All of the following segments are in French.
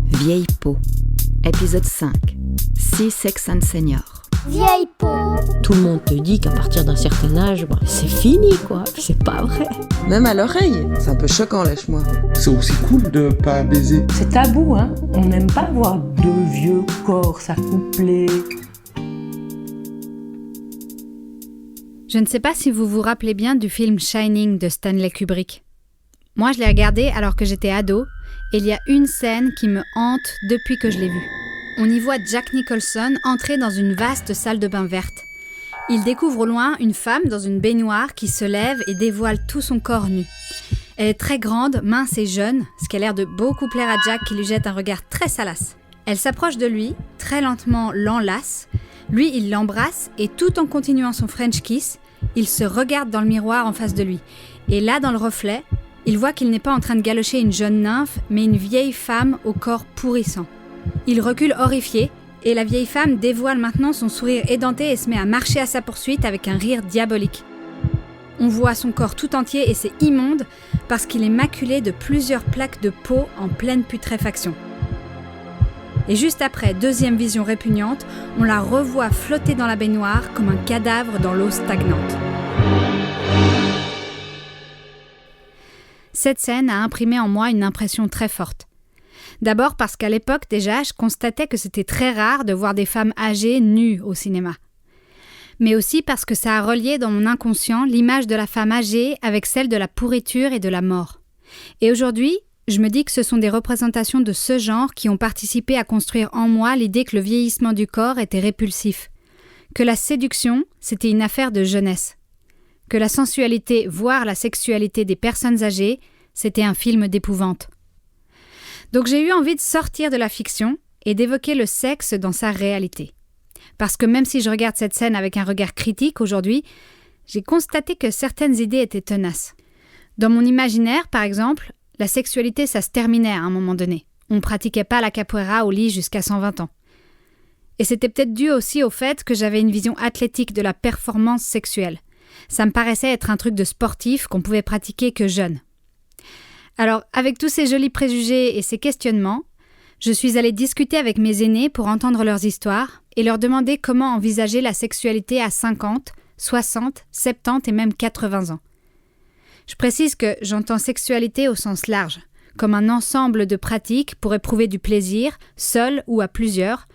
Vieille peau, épisode 5, C-Sex and Senior. Vieille peau. Tout le monde te dit qu'à partir d'un certain âge, c'est fini, quoi. C'est pas vrai. Même à l'oreille, c'est un peu choquant, lâche-moi. C'est aussi cool de pas baiser. C'est tabou, hein. On n'aime pas voir deux vieux corps s'accoupler. Je ne sais pas si vous vous rappelez bien du film Shining de Stanley Kubrick. Moi, je l'ai regardé alors que j'étais ado, et il y a une scène qui me hante depuis que je l'ai vue. On y voit Jack Nicholson entrer dans une vaste salle de bain verte. Il découvre au loin une femme dans une baignoire qui se lève et dévoile tout son corps nu. Elle est très grande, mince et jeune, ce qui a l'air de beaucoup plaire à Jack qui lui jette un regard très salace. Elle s'approche de lui, très lentement l'enlace. Lui, il l'embrasse et tout en continuant son French kiss, il se regarde dans le miroir en face de lui. Et là, dans le reflet, il voit qu'il n'est pas en train de galocher une jeune nymphe, mais une vieille femme au corps pourrissant. Il recule horrifié, et la vieille femme dévoile maintenant son sourire édenté et se met à marcher à sa poursuite avec un rire diabolique. On voit son corps tout entier et c'est immonde parce qu'il est maculé de plusieurs plaques de peau en pleine putréfaction. Et juste après, deuxième vision répugnante, on la revoit flotter dans la baignoire comme un cadavre dans l'eau stagnante. Cette scène a imprimé en moi une impression très forte. D'abord parce qu'à l'époque déjà, je constatais que c'était très rare de voir des femmes âgées nues au cinéma. Mais aussi parce que ça a relié dans mon inconscient l'image de la femme âgée avec celle de la pourriture et de la mort. Et aujourd'hui, je me dis que ce sont des représentations de ce genre qui ont participé à construire en moi l'idée que le vieillissement du corps était répulsif, que la séduction, c'était une affaire de jeunesse, que la sensualité, voire la sexualité des personnes âgées, c'était un film d'épouvante. Donc j'ai eu envie de sortir de la fiction et d'évoquer le sexe dans sa réalité. Parce que même si je regarde cette scène avec un regard critique aujourd'hui, j'ai constaté que certaines idées étaient tenaces. Dans mon imaginaire, par exemple, la sexualité, ça se terminait à un moment donné. On ne pratiquait pas la capoeira au lit jusqu'à 120 ans. Et c'était peut-être dû aussi au fait que j'avais une vision athlétique de la performance sexuelle. Ça me paraissait être un truc de sportif qu'on pouvait pratiquer que jeune. Alors, avec tous ces jolis préjugés et ces questionnements, je suis allée discuter avec mes aînés pour entendre leurs histoires et leur demander comment envisager la sexualité à 50, 60, 70 et même 80 ans. Je précise que j'entends sexualité au sens large, comme un ensemble de pratiques pour éprouver du plaisir, seul ou à plusieurs,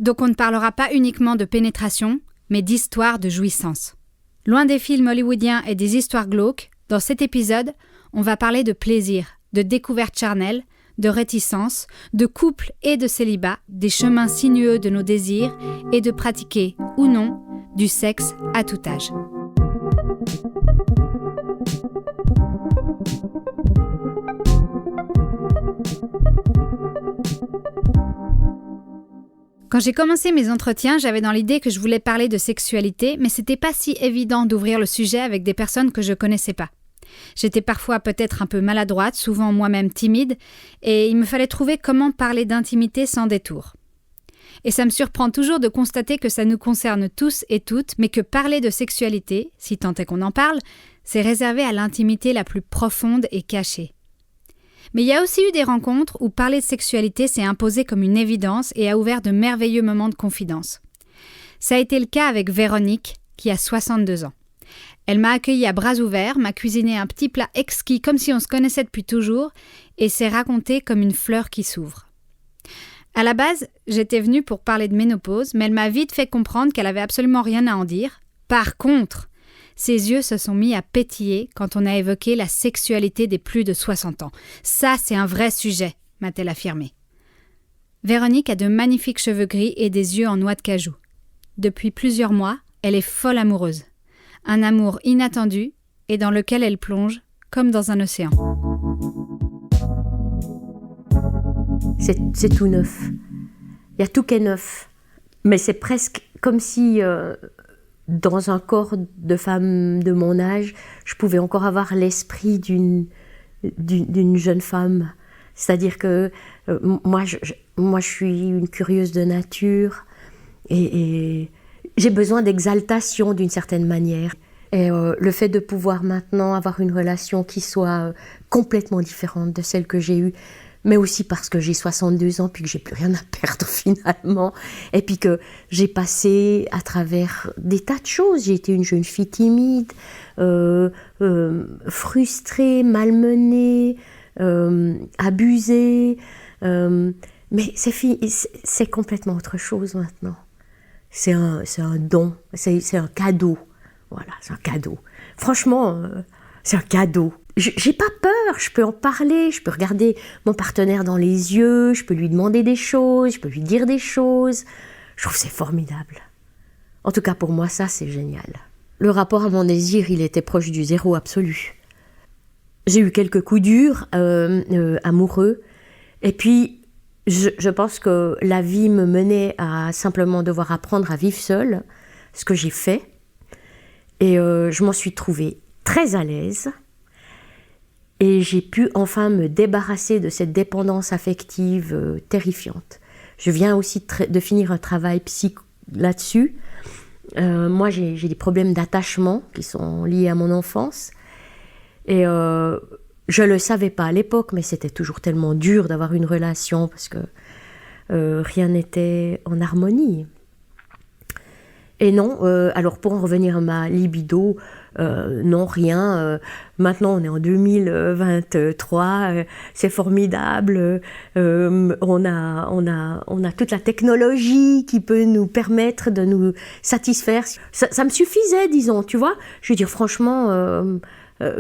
donc on ne parlera pas uniquement de pénétration, mais d'histoire de jouissance. Loin des films hollywoodiens et des histoires glauques, dans cet épisode, on va parler de plaisir, de découverte charnelle, de réticence, de couple et de célibat, des chemins sinueux de nos désirs et de pratiquer, ou non, du sexe à tout âge. Quand j'ai commencé mes entretiens, j'avais dans l'idée que je voulais parler de sexualité, mais c'était pas si évident d'ouvrir le sujet avec des personnes que je connaissais pas. J'étais parfois peut-être un peu maladroite, souvent moi-même timide, et il me fallait trouver comment parler d'intimité sans détour. Et ça me surprend toujours de constater que ça nous concerne tous et toutes, mais que parler de sexualité, si tant est qu'on en parle, c'est réservé à l'intimité la plus profonde et cachée. Mais il y a aussi eu des rencontres où parler de sexualité s'est imposé comme une évidence et a ouvert de merveilleux moments de confidence. Ça a été le cas avec Véronique, qui a 62 ans. Elle m'a accueillie à bras ouverts, m'a cuisiné un petit plat exquis comme si on se connaissait depuis toujours et s'est racontée comme une fleur qui s'ouvre. À la base, j'étais venue pour parler de ménopause, mais elle m'a vite fait comprendre qu'elle avait absolument rien à en dire. Par contre, ses yeux se sont mis à pétiller quand on a évoqué la sexualité des plus de 60 ans. Ça, c'est un vrai sujet, m'a-t-elle affirmé. Véronique a de magnifiques cheveux gris et des yeux en noix de cajou. Depuis plusieurs mois, elle est folle amoureuse. Un amour inattendu et dans lequel elle plonge comme dans un océan. C'est tout neuf. Il y a tout qui est neuf. Mais c'est presque comme si, dans un corps de femme de mon âge, je pouvais encore avoir l'esprit d'une jeune femme. C'est-à-dire que moi, je suis une curieuse de nature et j'ai besoin d'exaltation d'une certaine manière. Et le fait de pouvoir maintenant avoir une relation qui soit complètement différente de celle que j'ai eue, mais aussi parce que j'ai 62 ans puis que j'ai plus rien à perdre finalement, et puis que j'ai passé à travers des tas de choses. J'ai été une jeune fille timide, frustrée, malmenée, abusée, mais c'est complètement autre chose maintenant. C'est un don, c'est un cadeau. Voilà, c'est un cadeau. Franchement, c'est un cadeau. J'ai pas peur, je peux en parler, je peux regarder mon partenaire dans les yeux, je peux lui demander des choses, je peux lui dire des choses. Je trouve que c'est formidable. En tout cas, pour moi, ça, c'est génial. Le rapport à mon désir, il était proche du zéro absolu. J'ai eu quelques coups durs, amoureux, et puis je pense que la vie me menait à simplement devoir apprendre à vivre seule, ce que j'ai fait, et je m'en suis trouvée très à l'aise, et j'ai pu enfin me débarrasser de cette dépendance affective terrifiante. Je viens aussi de finir un travail psy là-dessus. Moi, j'ai des problèmes d'attachement qui sont liés à mon enfance. Et je ne le savais pas à l'époque, mais c'était toujours tellement dur d'avoir une relation parce que rien n'était en harmonie. Et non, alors pour en revenir à ma libido, non, rien. Maintenant, on est en 2023, c'est formidable. On a toute la technologie qui peut nous permettre de nous satisfaire. Ça me suffisait, disons, tu vois. Je veux dire, franchement,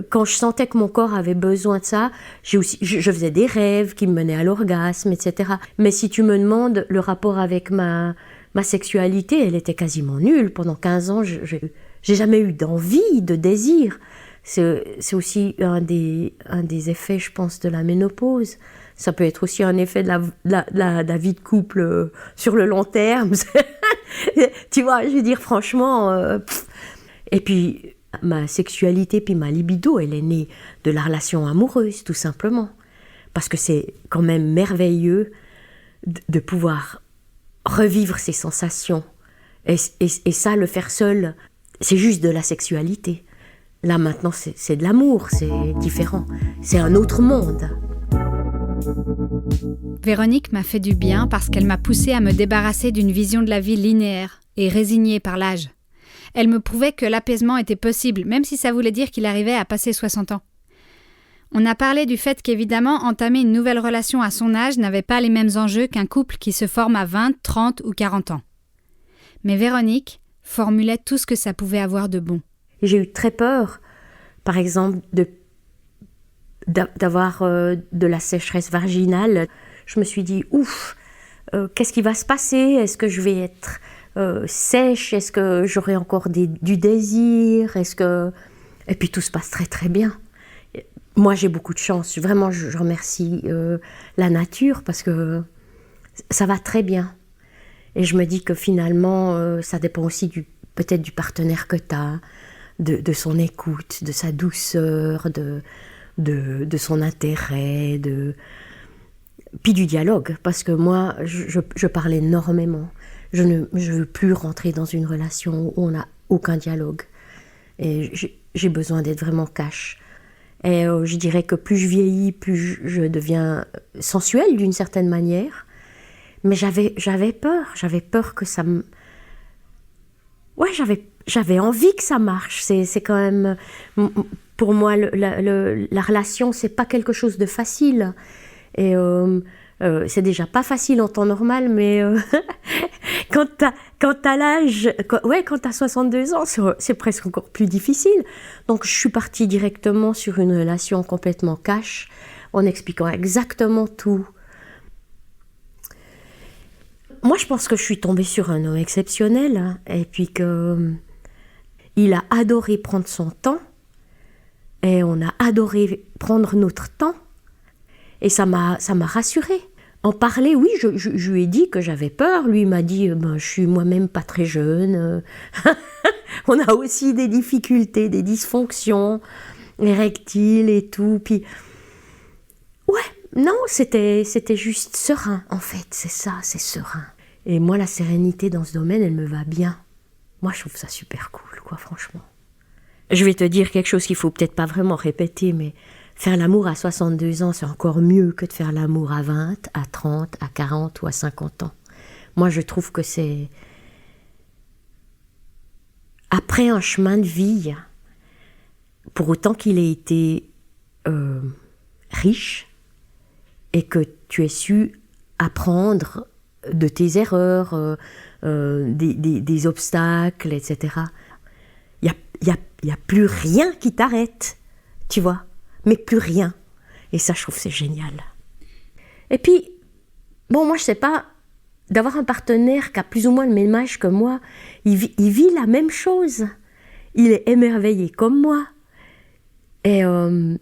quand je sentais que mon corps avait besoin de ça, je faisais des rêves qui me menaient à l'orgasme, etc. Mais si tu me demandes le rapport avec ma sexualité, elle était quasiment nulle. Pendant 15 ans, j'ai jamais eu d'envie, de désir. C'est aussi un des effets, je pense, de la ménopause. Ça peut être aussi un effet de la vie de couple sur le long terme. Tu vois, je veux dire, franchement... Et puis, ma sexualité puis ma libido, elle est née de la relation amoureuse, tout simplement. Parce que c'est quand même merveilleux de pouvoir revivre ces sensations. Et ça, le faire seul, c'est juste de la sexualité. Là, maintenant, c'est de l'amour, c'est différent. C'est un autre monde. Véronique m'a fait du bien parce qu'elle m'a poussée à me débarrasser d'une vision de la vie linéaire et résignée par l'âge. Elle me prouvait que l'apaisement était possible, même si ça voulait dire qu'il arrivait à passer 60 ans. On a parlé du fait qu'évidemment, entamer une nouvelle relation à son âge n'avait pas les mêmes enjeux qu'un couple qui se forme à 20, 30 ou 40 ans. Mais Véronique formulait tout ce que ça pouvait avoir de bon. J'ai eu très peur, par exemple, d'avoir de la sécheresse vaginale. Je me suis dit, ouf, qu'est-ce qui va se passer? Est-ce que je vais être sèche? Est-ce que j'aurai encore du désir? Et puis tout se passe très très bien. Moi, j'ai beaucoup de chance. Vraiment, je remercie la nature parce que ça va très bien. Et je me dis que finalement, ça dépend aussi peut-être du partenaire que tu as, de son écoute, de sa douceur, de son intérêt, puis du dialogue. Parce que moi, je parle énormément. Je ne veux plus rentrer dans une relation où on n'a aucun dialogue. Et j'ai besoin d'être vraiment cash. Et je dirais que plus je vieillis, plus je deviens sensuelle d'une certaine manière. Mais j'avais peur que ça me... Ouais, j'avais envie que ça marche. C'est quand même... Pour moi, la relation, c'est pas quelque chose de facile. Et c'est déjà pas facile en temps normal, mais quand t'as l'âge... quand t'as 62 ans, c'est presque encore plus difficile. Donc, je suis partie directement sur une relation complètement cash, en expliquant exactement tout. Moi, je pense que je suis tombée sur un homme exceptionnel, hein, et puis qu'il a adoré prendre son temps, et on a adoré prendre notre temps, et ça m'a rassurée. En parler, oui, je lui ai dit que j'avais peur. Lui m'a dit, je suis moi-même pas très jeune. On a aussi des difficultés, des dysfonctions érectiles et tout. Puis, ouais, non, c'était juste serein, en fait. C'est ça, c'est serein. Et moi, la sérénité dans ce domaine, elle me va bien. Moi, je trouve ça super cool, quoi, franchement. Je vais te dire quelque chose qu'il faut peut-être pas vraiment répéter, mais Faire l'amour à 62 ans, c'est encore mieux que de faire l'amour à 20, à 30, à 40 ou à 50 ans. Moi, je trouve que c'est... Après un chemin de vie, pour autant qu'il ait été riche et que tu aies su apprendre de tes erreurs, des obstacles, etc., il y a plus rien qui t'arrête, tu vois, mais plus rien. Et ça, je trouve que c'est génial. Et puis, bon, moi, je sais pas, d'avoir un partenaire qui a plus ou moins le même âge que moi, il vit la même chose. Il est émerveillé comme moi. Et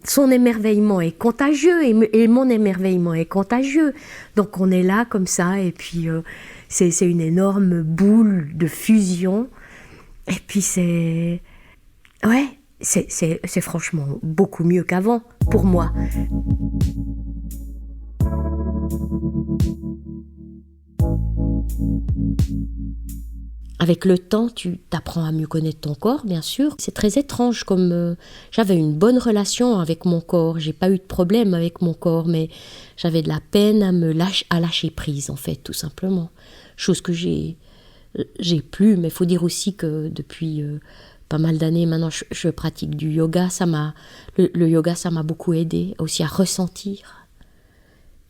son émerveillement est contagieux et mon émerveillement est contagieux. Donc on est là comme ça et puis c'est une énorme boule de fusion. Et puis c'est franchement beaucoup mieux qu'avant pour moi. Avec le temps, tu t'apprends à mieux connaître ton corps, bien sûr. C'est très étrange, comme j'avais une bonne relation avec mon corps. J'ai pas eu de problème avec mon corps, mais j'avais de la peine à lâcher prise, en fait, tout simplement. Chose que j'ai plus, mais il faut dire aussi que depuis pas mal d'années maintenant, je pratique du yoga. Le yoga, ça m'a beaucoup aidé aussi à ressentir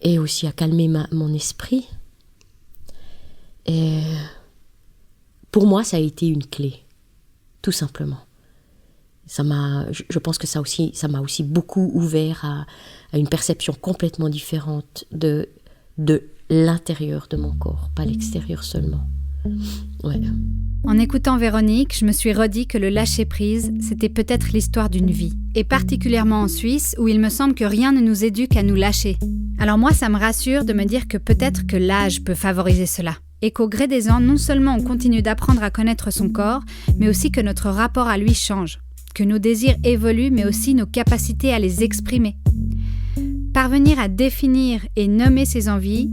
et aussi à calmer mon esprit. Et pour moi, ça a été une clé, tout simplement. Je pense que ça m'a aussi beaucoup ouvert à une perception complètement différente de l'intérieur de mon corps, pas l'extérieur seulement. Ouais. En écoutant Véronique, je me suis redit que le lâcher-prise, c'était peut-être l'histoire d'une vie. Et particulièrement en Suisse, où il me semble que rien ne nous éduque à nous lâcher. Alors moi, ça me rassure de me dire que peut-être que l'âge peut favoriser cela. Et qu'au gré des ans, non seulement on continue d'apprendre à connaître son corps, mais aussi que notre rapport à lui change. Que nos désirs évoluent, mais aussi nos capacités à les exprimer. Parvenir à définir et nommer ses envies,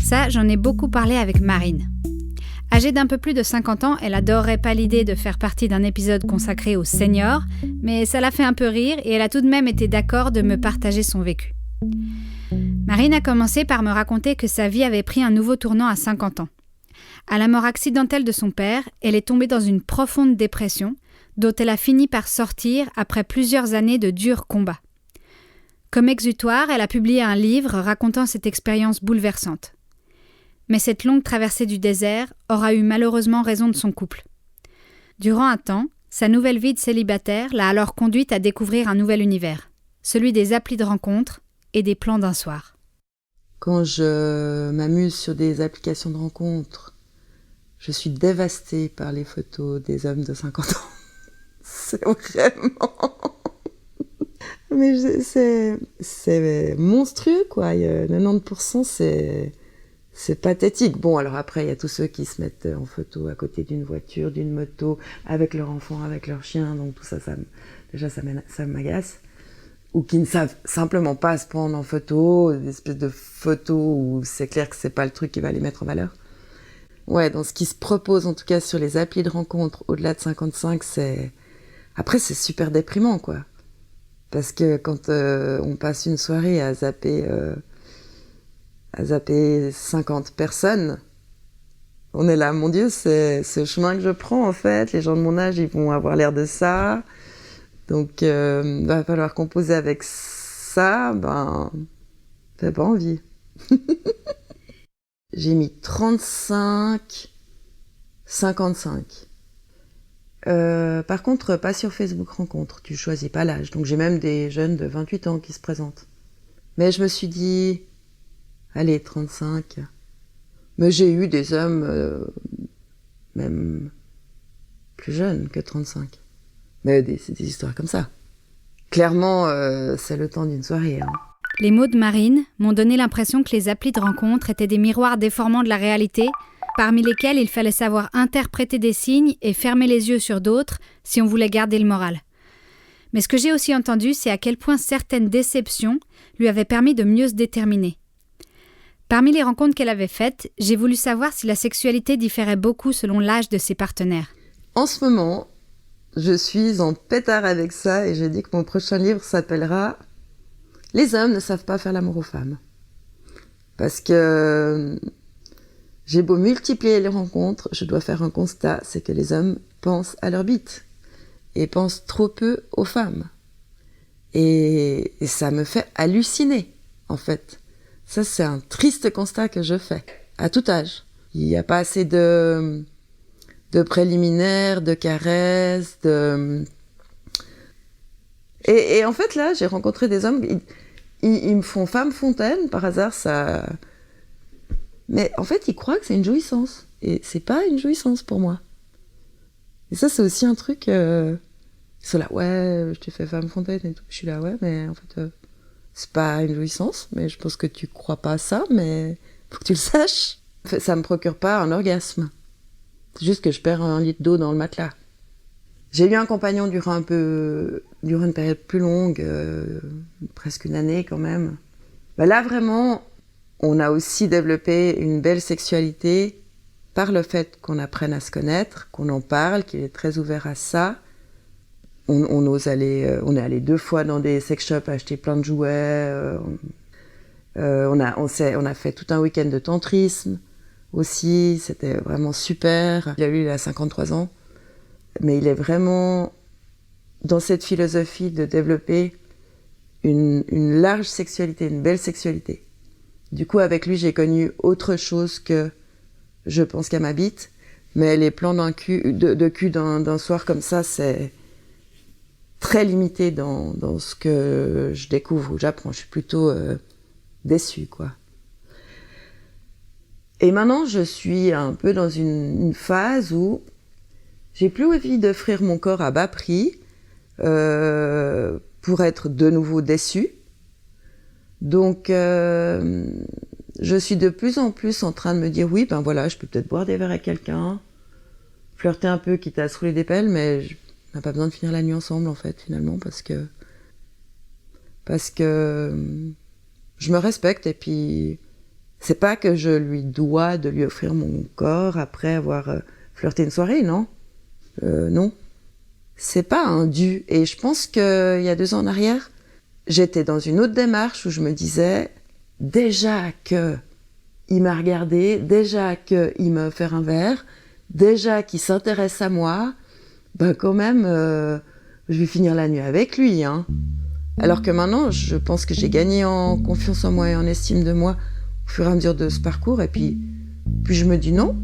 ça, j'en ai beaucoup parlé avec Marine. Âgée d'un peu plus de 50 ans, elle adorerait pas l'idée de faire partie d'un épisode consacré aux seniors, mais ça l'a fait un peu rire et elle a tout de même été d'accord de me partager son vécu. Marine a commencé par me raconter que sa vie avait pris un nouveau tournant à 50 ans. À la mort accidentelle de son père, elle est tombée dans une profonde dépression, dont elle a fini par sortir après plusieurs années de durs combats. Comme exutoire, elle a publié un livre racontant cette expérience bouleversante. Mais cette longue traversée du désert aura eu malheureusement raison de son couple. Durant un temps, sa nouvelle vie de célibataire l'a alors conduite à découvrir un nouvel univers, celui des applis de rencontres et des plans d'un soir. Quand je m'amuse sur des applications de rencontres, je suis dévastée par les photos des hommes de 50 ans. C'est vraiment... Mais c'est monstrueux, quoi. 90%, c'est pathétique. Bon, alors après, il y a tous ceux qui se mettent en photo à côté d'une voiture, d'une moto, avec leur enfant, avec leur chien. Donc tout ça, ça m'agace. Ou qui ne savent simplement pas se prendre en photo, des espèces de photos où c'est clair que c'est pas le truc qui va les mettre en valeur. Ouais, dans ce qui se propose, en tout cas sur les applis de rencontres au-delà de 55, après, c'est super déprimant, quoi. Parce que quand on passe une soirée à zapper 50 personnes, on est là, mon Dieu, c'est ce chemin que je prends, en fait. Les gens de mon âge, ils vont avoir l'air de ça. Donc, va falloir composer avec ça, j'ai pas envie. J'ai mis 35, 55. Par contre, pas sur Facebook Rencontres, tu choisis pas l'âge. Donc j'ai même des jeunes de 28 ans qui se présentent. Mais je me suis dit, allez, 35. Mais j'ai eu des hommes même plus jeunes que 35. Mais c'est des histoires comme ça. Clairement, c'est le temps d'une soirée. Hein. Les mots de Marine m'ont donné l'impression que les applis de rencontre étaient des miroirs déformants de la réalité, parmi lesquels il fallait savoir interpréter des signes et fermer les yeux sur d'autres si on voulait garder le moral. Mais ce que j'ai aussi entendu, c'est à quel point certaines déceptions lui avaient permis de mieux se déterminer. Parmi les rencontres qu'elle avait faites, j'ai voulu savoir si la sexualité différait beaucoup selon l'âge de ses partenaires. En ce moment, je suis en pétard avec ça et j'ai dit que mon prochain livre s'appellera Les hommes ne savent pas faire l'amour aux femmes. Parce que j'ai beau multiplier les rencontres, je dois faire un constat, c'est que les hommes pensent à leur bite et pensent trop peu aux femmes. Et ça me fait halluciner, en fait. Ça, c'est un triste constat que je fais, à tout âge. Il n'y a pas assez de préliminaires, de caresses, Et en fait, là, j'ai rencontré des hommes, ils me font femme fontaine, par hasard, ça... Mais en fait, ils croient que c'est une jouissance. Et c'est pas une jouissance pour moi. Et ça, c'est aussi un truc... Ils sont là, ouais, je t'ai fait femme fontaine et tout. Je suis là, ouais, mais en fait, c'est pas une jouissance. Mais je pense que tu crois pas à ça, mais faut que tu le saches. Ça me procure pas un orgasme. C'est juste que je perds 1 litre d'eau dans le matelas. J'ai eu un compagnon durant une période plus longue, presque une année quand même. Bah là, vraiment, on a aussi développé une belle sexualité par le fait qu'on apprenne à se connaître, qu'on en parle, qu'il est très ouvert à ça. On est allé 2 fois dans des sex shops acheter plein de jouets. On a fait tout un week-end de tantrisme aussi, c'était vraiment super. Il a 53 ans. Mais il est vraiment dans cette philosophie de développer une large sexualité, une belle sexualité. Du coup, avec lui, j'ai connu autre chose que je pense qu'à ma bite, mais les plans de cul d'un soir comme ça, c'est très limité dans ce que je découvre ou j'apprends. Je suis plutôt déçue, quoi. Et maintenant, je suis un peu dans une phase où j'ai plus envie d'offrir mon corps à bas prix pour être de nouveau déçue. Donc, je suis de plus en plus en train de me dire, oui, ben voilà, je peux peut-être boire des verres avec quelqu'un, flirter un peu, quitte à se rouler des pelles, mais on n'a pas besoin de finir la nuit ensemble, en fait, finalement, parce que je me respecte, et puis c'est pas que je lui dois de lui offrir mon corps après avoir flirté une soirée, non. Non, c'est pas un dû. Et je pense qu'il y a 2 ans en arrière, j'étais dans une autre démarche où je me disais, déjà qu'il m'a regardé, déjà qu'il m'a offert un verre, déjà qu'il s'intéresse à moi, ben quand même, je vais finir la nuit avec lui. Hein. Alors que maintenant, je pense que j'ai gagné en confiance en moi et en estime de moi au fur et à mesure de ce parcours. Et puis je me dis non,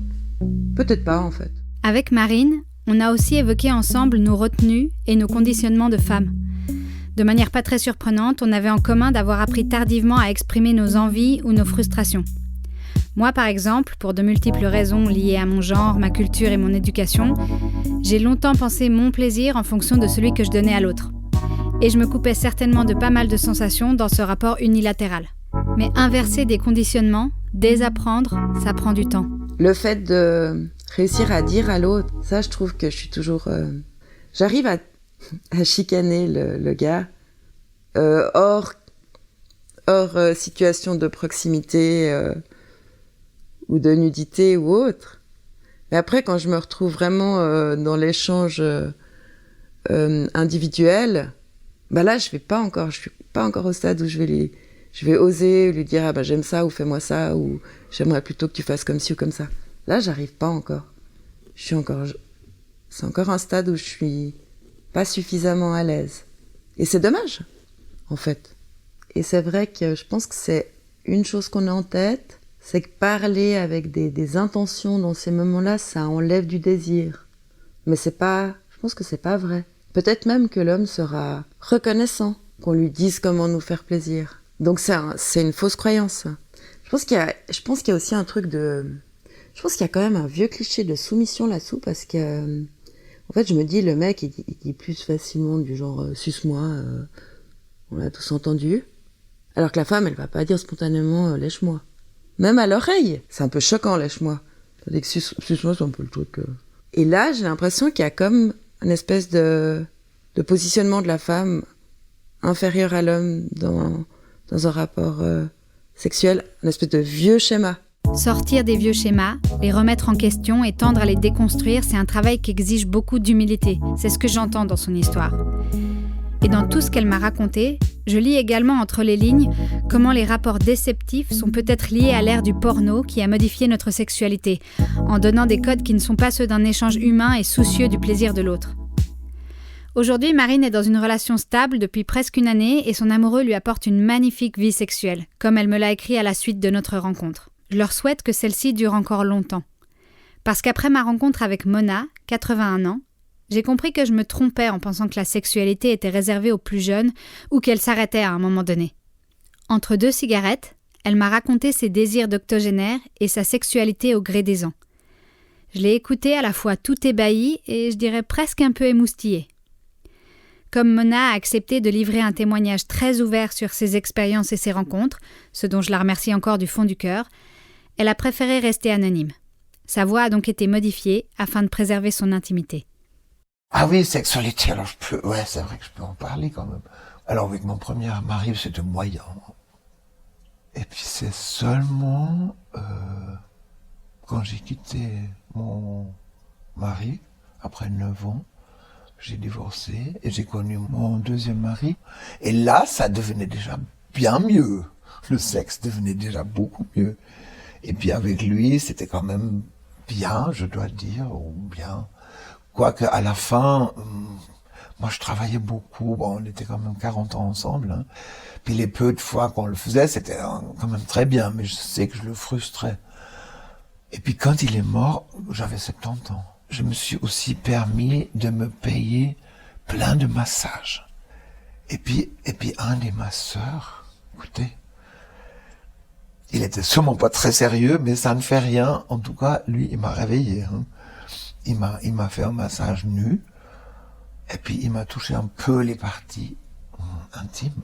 peut-être pas en fait. Avec Marine, on a aussi évoqué ensemble nos retenues et nos conditionnements de femmes. De manière pas très surprenante, on avait en commun d'avoir appris tardivement à exprimer nos envies ou nos frustrations. Moi, par exemple, pour de multiples raisons liées à mon genre, ma culture et mon éducation, j'ai longtemps pensé mon plaisir en fonction de celui que je donnais à l'autre. Et je me coupais certainement de pas mal de sensations dans ce rapport unilatéral. Mais inverser des conditionnements, désapprendre, ça prend du temps. Le fait de réussir à dire à l'autre, ça je trouve que je suis toujours... j'arrive à chicaner le gars hors situation de proximité ou de nudité ou autre. Mais après, quand je me retrouve vraiment dans l'échange individuel, bah là, je suis pas encore au stade où je vais oser lui dire, ah ben j'aime ça, ou fais-moi ça, ou j'aimerais plutôt que tu fasses comme ci ou comme ça. Là, j'arrive pas encore. C'est encore un stade où je suis pas suffisamment à l'aise. Et c'est dommage, en fait. Et c'est vrai que je pense que c'est une chose qu'on a en tête, c'est que parler avec des intentions dans ces moments-là, ça enlève du désir. Mais je pense que c'est pas vrai. Peut-être même que l'homme sera reconnaissant qu'on lui dise comment nous faire plaisir. Donc c'est une fausse croyance. Je pense qu'il y a aussi un truc de... Je pense qu'il y a quand même un vieux cliché de soumission là-dessous, parce que... en fait, je me dis, le mec, il dit plus facilement du genre « suce-moi », on l'a tous entendu. Alors que la femme, elle va pas dire spontanément « lèche-moi ». Même à l'oreille, c'est un peu choquant, lèche-moi. Tandis que suce-moi, c'est un peu le truc... Et là, j'ai l'impression qu'il y a comme une espèce de positionnement de la femme inférieur à l'homme dans un rapport sexuel, une espèce de vieux schéma. Sortir des vieux schémas, les remettre en question et tendre à les déconstruire, c'est un travail qui exige beaucoup d'humilité. C'est ce que j'entends dans son histoire. Et dans tout ce qu'elle m'a raconté, Je lis également entre les lignes comment les rapports déceptifs sont peut-être liés à l'ère du porno qui a modifié notre sexualité, en donnant des codes qui ne sont pas ceux d'un échange humain et soucieux du plaisir de l'autre. Aujourd'hui, Marine est dans une relation stable depuis presque une année et son amoureux lui apporte une magnifique vie sexuelle, comme elle me l'a écrit à la suite de notre rencontre. Je leur souhaite que celle-ci dure encore longtemps. Parce qu'après ma rencontre avec Mona, 81 ans, j'ai compris que je me trompais en pensant que la sexualité était réservée aux plus jeunes ou qu'elle s'arrêtait à un moment donné. Entre 2 cigarettes, elle m'a raconté ses désirs d'octogénaire et sa sexualité au gré des ans. Je l'ai écoutée à la fois tout ébahie et je dirais presque un peu émoustillée. Comme Mona a accepté de livrer un témoignage très ouvert sur ses expériences et ses rencontres, ce dont je la remercie encore du fond du cœur, elle a préféré rester anonyme. Sa voix a donc été modifiée afin de préserver son intimité. Ah oui, sexualité, alors c'est vrai que je peux en parler quand même. Alors avec mon premier mari, c'était moyen. Et puis c'est seulement quand j'ai quitté mon mari, après 9 ans, j'ai divorcé et j'ai connu mon deuxième mari. Et là, ça devenait déjà bien mieux. Le sexe devenait déjà beaucoup mieux. Et puis avec lui, c'était quand même bien, je dois dire, ou bien... Quoique à la fin, moi je travaillais beaucoup, bon, on était quand même 40 ans ensemble, hein. Puis les peu de fois qu'on le faisait, c'était quand même très bien, mais je sais que je le frustrais. Et puis quand il est mort, j'avais 70 ans. Je me suis aussi permis de me payer plein de massages. Et puis un des masseurs, écoutez, il était sûrement pas très sérieux, mais ça ne fait rien. En tout cas, lui, il m'a réveillé, hein. Il m'a fait un massage nu, et puis il m'a touché un peu les parties intimes.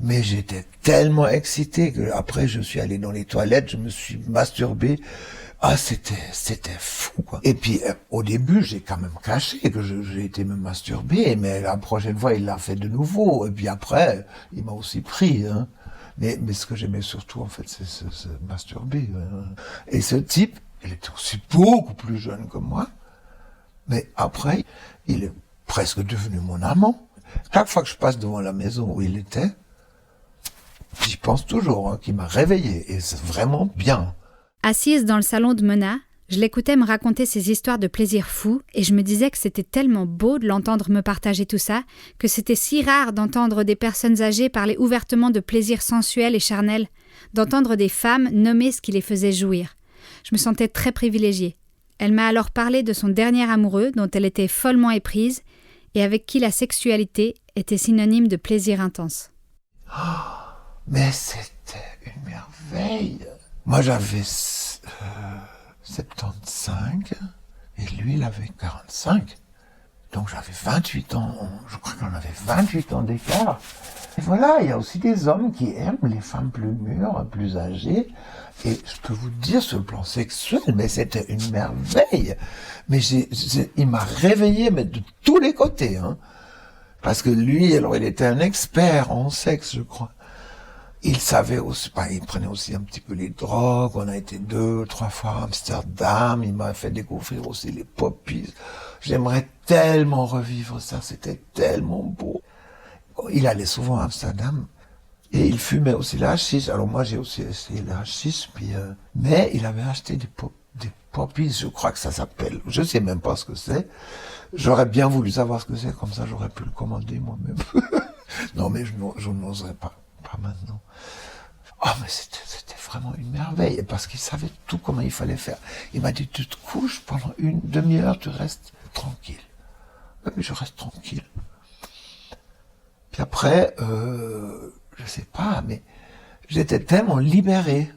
Mais j'étais tellement excité que après je suis allé dans les toilettes, je me suis masturbé. Ah, c'était fou, quoi. Et puis au début, j'ai quand même caché que j'ai été me masturber, mais la prochaine fois, il l'a fait de nouveau. Et puis après, il m'a aussi pris, hein. Mais ce que j'aimais surtout, en fait, c'est se masturber. Hein. Et ce type, il était aussi beaucoup plus jeune que moi. Mais après, il est presque devenu mon amant. Chaque fois que je passe devant la maison où il était, j'y pense toujours, hein, qu'il m'a réveillé. Et c'est vraiment bien. Assise dans le salon de Mona, je l'écoutais me raconter ses histoires de plaisir fou et je me disais que c'était tellement beau de l'entendre me partager tout ça, que c'était si rare d'entendre des personnes âgées parler ouvertement de plaisir sensuel et charnel, d'entendre des femmes nommer ce qui les faisait jouir. Je me sentais très privilégiée. Elle m'a alors parlé de son dernier amoureux dont elle était follement éprise et avec qui la sexualité était synonyme de plaisir intense. Oh, mais c'était une merveille. Moi j'avais 75 et lui il avait 45. Donc j'avais 28 ans, je crois qu'on avait 28 ans d'écart. Et voilà, il y a aussi des hommes qui aiment les femmes plus mûres, plus âgées. Et je peux vous dire, sur le plan sexuel, mais c'était une merveille. Mais il m'a réveillé, mais de tous les côtés, hein. Parce que lui, alors il était un expert en sexe, je crois. Il savait aussi, il prenait aussi un petit peu les drogues. On a été 2, 3 fois à Amsterdam. Il m'a fait découvrir aussi les poppies. J'aimerais tellement revivre ça. C'était tellement beau. Il allait souvent à Amsterdam. Et il fumait aussi la hashish. Alors moi, j'ai aussi essayé la hashish. Mais il avait acheté des poppies. Je crois que ça s'appelle. Je sais même pas ce que c'est. J'aurais bien voulu savoir ce que c'est. Comme ça, j'aurais pu le commander moi-même. Non, mais je n'oserais pas. Pas maintenant. Oh, mais c'était vraiment une merveille, parce qu'il savait tout comment il fallait faire. Il m'a dit, tu te couches pendant une demi-heure, tu restes tranquille. Et puis je reste tranquille. Puis après, je sais pas, mais j'étais tellement libéré,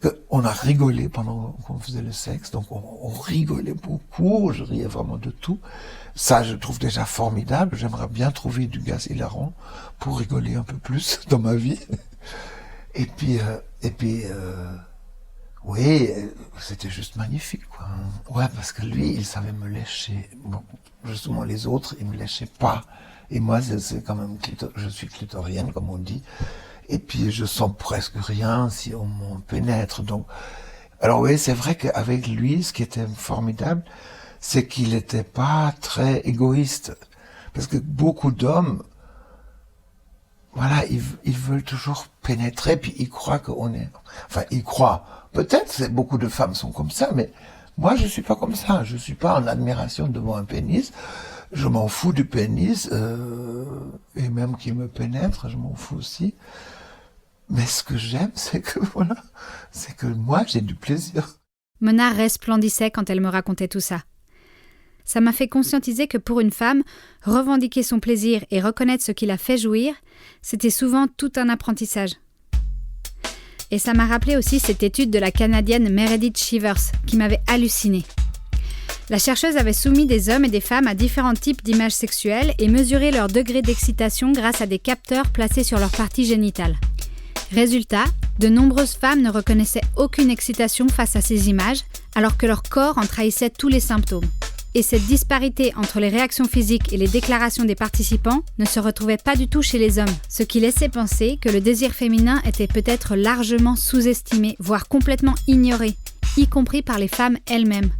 qu'on a rigolé pendant qu'on faisait le sexe, donc on rigolait beaucoup, je riais vraiment de tout. Ça, je trouve déjà formidable. J'aimerais bien trouver du gaz hilarant pour rigoler un peu plus dans ma vie. Et puis, oui, c'était juste magnifique, quoi. Ouais, parce que lui, il savait me lécher. Bon, justement, les autres, ils me léchaient pas. Et moi, c'est quand même, je suis clitorienne, comme on dit. Et puis, je sens presque rien si on m'en pénètre. Donc, alors oui, c'est vrai qu'avec lui, ce qui était formidable, c'est qu'il n'était pas très égoïste. Parce que beaucoup d'hommes, voilà, ils veulent toujours pénétrer, puis ils croient qu'on est... Enfin, ils croient. Peut-être, beaucoup de femmes sont comme ça, mais moi, je suis pas comme ça. Je suis pas en admiration devant un pénis. Je m'en fous du pénis, et même qu'il me pénètre, je m'en fous aussi. Mais ce que j'aime, c'est que moi, j'ai du plaisir. Mona resplendissait quand elle me racontait tout ça. Ça m'a fait conscientiser que pour une femme, revendiquer son plaisir et reconnaître ce qui la fait jouir, c'était souvent tout un apprentissage. Et ça m'a rappelé aussi cette étude de la Canadienne Meredith Shivers, qui m'avait hallucinée. La chercheuse avait soumis des hommes et des femmes à différents types d'images sexuelles et mesuré leur degré d'excitation grâce à des capteurs placés sur leurs parties génitales. Résultat, de nombreuses femmes ne reconnaissaient aucune excitation face à ces images, alors que leur corps en trahissait tous les symptômes. Et cette disparité entre les réactions physiques et les déclarations des participants ne se retrouvait pas du tout chez les hommes, ce qui laissait penser que le désir féminin était peut-être largement sous-estimé, voire complètement ignoré, y compris par les femmes elles-mêmes.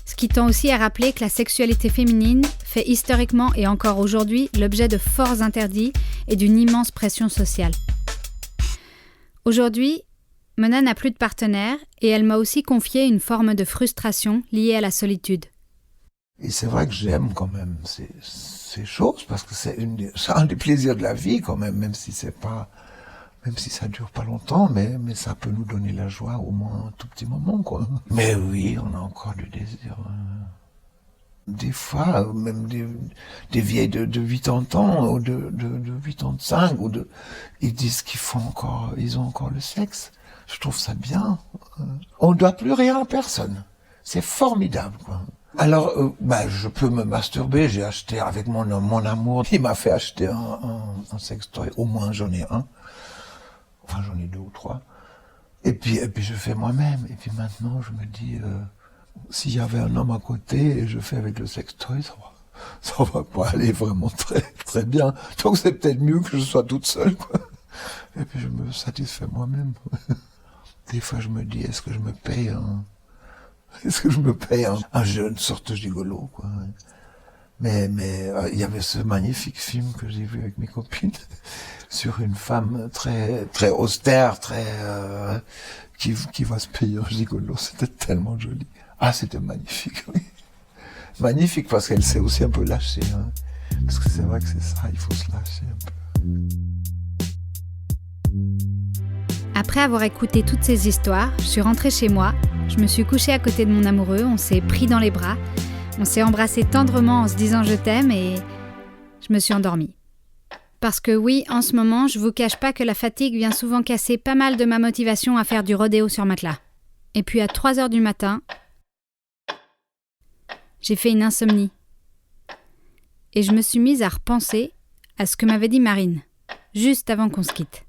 Ce qui tend aussi à rappeler que la sexualité féminine fait historiquement et encore aujourd'hui l'objet de forts interdits et d'une immense pression sociale. Aujourd'hui, Mona n'a plus de partenaire et elle m'a aussi confié une forme de frustration liée à la solitude. Et c'est vrai que j'aime quand même ces choses, parce que c'est un des plaisirs de la vie quand même si ça dure pas longtemps, mais ça peut nous donner la joie au moins un tout petit moment, quoi. Mais oui, on a encore du désir. Des fois, même des vieilles de 80 ans, ou de 85, ils disent ils ont encore le sexe. Je trouve ça bien. On ne doit plus rien à personne. C'est formidable, quoi. Alors, je peux me masturber. J'ai acheté avec mon amour. Il m'a fait acheter un sextoy. Au moins, j'en ai un. Enfin, j'en ai 2 ou 3. Et puis je fais moi-même. Et puis maintenant, je me dis, s'il y avait un homme à côté et je fais avec le sextoy, ça va pas aller vraiment très, très bien. Donc c'est peut-être mieux que je sois toute seule, quoi. Et puis je me satisfais moi-même. Des fois, je me dis, est-ce que je me paye un jeune sorte de gigolo, quoi. Mais il y avait ce magnifique film que j'ai vu avec mes copines sur une femme très très austère, qui va se payer un gigolo. C'était tellement joli. Ah, c'était magnifique, oui. Magnifique parce qu'elle s'est aussi un peu lâchée, hein. Parce que c'est vrai que c'est ça, il faut se lâcher un peu. Après avoir écouté toutes ces histoires, je suis rentrée chez moi, je me suis couchée à côté de mon amoureux, on s'est pris dans les bras, on s'est embrassé tendrement en se disant je t'aime et je me suis endormie. Parce que oui, en ce moment, je vous cache pas que la fatigue vient souvent casser pas mal de ma motivation à faire du rodéo sur matelas. Et puis à 3h du matin, j'ai fait une insomnie. Et je me suis mise à repenser à ce que m'avait dit Marine, juste avant qu'on se quitte.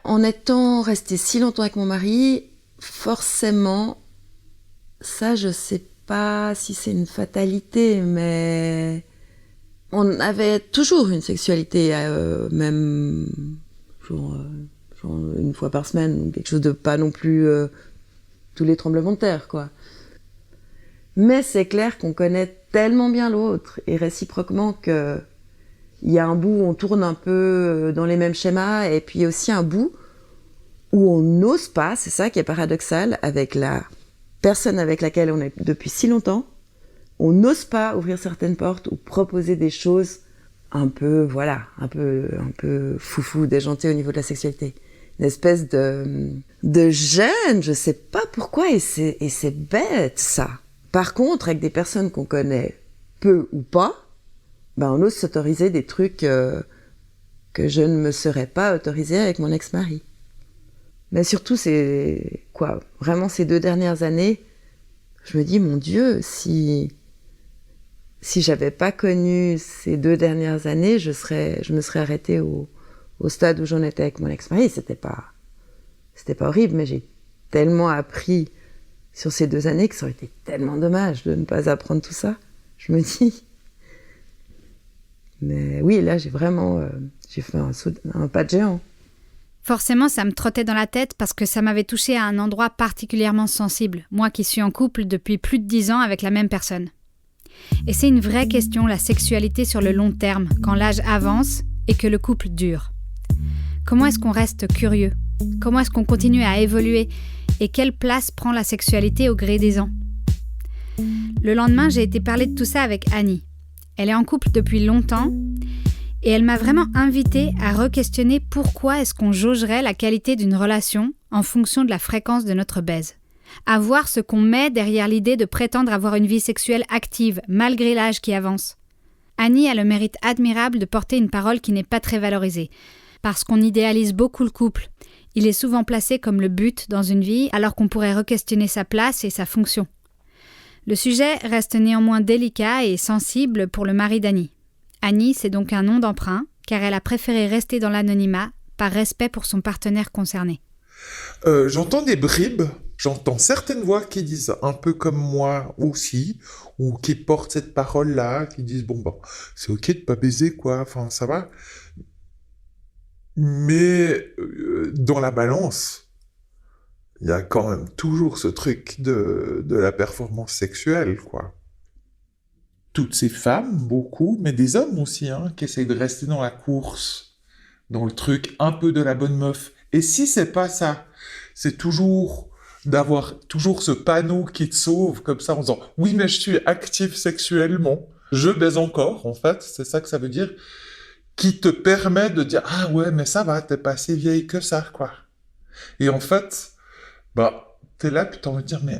En étant restée si longtemps avec mon mari, forcément, ça je sais pas si c'est une fatalité, mais on avait toujours une sexualité, même genre une fois par semaine, quelque chose de pas non plus tous les tremblements de terre, quoi. Mais c'est clair qu'on connaît tellement bien l'autre, et réciproquement que il y a un bout où on tourne un peu dans les mêmes schémas, et puis aussi un bout où on n'ose pas, c'est ça qui est paradoxal, avec la personne avec laquelle on est depuis si longtemps, on n'ose pas ouvrir certaines portes ou proposer des choses un peu foufou, déjanté au niveau de la sexualité. Une espèce de gêne, je sais pas pourquoi, et c'est bête, ça. Par contre, avec des personnes qu'on connaît peu ou pas, on ose s'autoriser des trucs que je ne me serais pas autorisée avec mon ex-mari. Mais surtout, vraiment ces 2 dernières années, je me dis, mon Dieu, si j'avais pas connu ces 2 dernières années, je me serais arrêtée au stade où j'en étais avec mon ex-mari. C'était pas horrible, mais j'ai tellement appris sur ces 2 années que ça aurait été tellement dommage de ne pas apprendre tout ça. Je me dis. Mais oui, là, j'ai fait un pas de géant. Forcément, ça me trottait dans la tête parce que ça m'avait touché à un endroit particulièrement sensible, moi qui suis en couple depuis plus de 10 ans avec la même personne. Et c'est une vraie question, la sexualité sur le long terme, quand l'âge avance et que le couple dure. Comment est-ce qu'on reste curieux ? Comment est-ce qu'on continue à évoluer ? Et quelle place prend la sexualité au gré des ans ? Le lendemain, j'ai été parler de tout ça avec Annie. Elle est en couple depuis longtemps et elle m'a vraiment invitée à re-questionner pourquoi est-ce qu'on jaugerait la qualité d'une relation en fonction de la fréquence de notre baise. À voir ce qu'on met derrière l'idée de prétendre avoir une vie sexuelle active malgré l'âge qui avance. Annie a le mérite admirable de porter une parole qui n'est pas très valorisée, parce qu'on idéalise beaucoup le couple. Il est souvent placé comme le but dans une vie, alors qu'on pourrait re-questionner sa place et sa fonction. Le sujet reste néanmoins délicat et sensible pour le mari d'Annie. Annie, c'est donc un nom d'emprunt, car elle a préféré rester dans l'anonymat par respect pour son partenaire concerné. J'entends des bribes, j'entends certaines voix qui disent un peu comme moi aussi, ou qui portent cette parole-là, qui disent bon, c'est ok de pas baiser quoi, enfin ça va. Mais dans la balance, il y a quand même toujours ce truc de la performance sexuelle, quoi. Toutes ces femmes, beaucoup, mais des hommes aussi, qui essayent de rester dans la course, dans le truc un peu de la bonne meuf. Et si c'est pas ça, c'est toujours d'avoir toujours ce panneau qui te sauve, comme ça, en disant « Oui, mais je suis active sexuellement, je baise encore, en fait, c'est ça que ça veut dire », qui te permet de dire « Ah ouais, mais ça va, t'es pas si vieille que ça, quoi. » Et en fait, t'es là, puis t'as envie de dire « Mais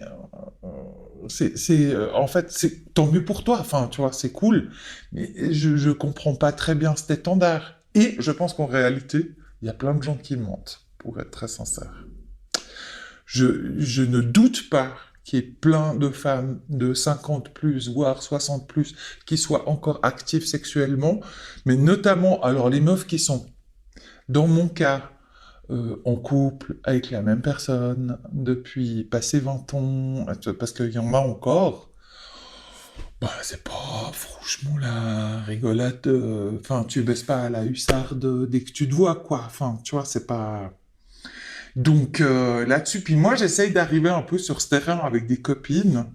en fait, c'est tant mieux pour toi, enfin, tu vois, c'est cool, mais je comprends pas très bien cet étendard. » Et je pense qu'en réalité, il y a plein de gens qui mentent, pour être très sincère. Je ne doute pas qu'il y ait plein de femmes de 50 plus, voire 60 plus, qui soient encore actives sexuellement, mais notamment, alors les meufs qui sont, dans mon cas, en couple avec la même personne depuis passé 20 ans, parce qu'il y en a encore, c'est pas franchement la rigolade, enfin tu baisses pas à la hussarde dès que tu te vois, quoi, enfin tu vois, c'est pas... Donc là-dessus, puis moi j'essaye d'arriver un peu sur ce terrain avec des copines,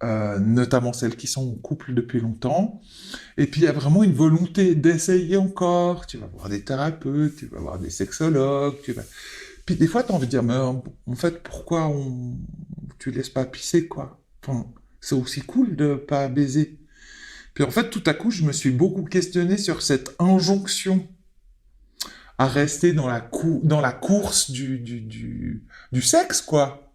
notamment celles qui sont en couple depuis longtemps, et puis il y a vraiment une volonté d'essayer encore, tu vas voir des thérapeutes, tu vas voir des sexologues, puis des fois t'as envie de dire, mais en fait pourquoi tu laisses pas pisser, quoi, enfin, c'est aussi cool de pas baiser. Puis en fait tout à coup je me suis beaucoup questionné sur cette injonction à rester dans la course du sexe, quoi.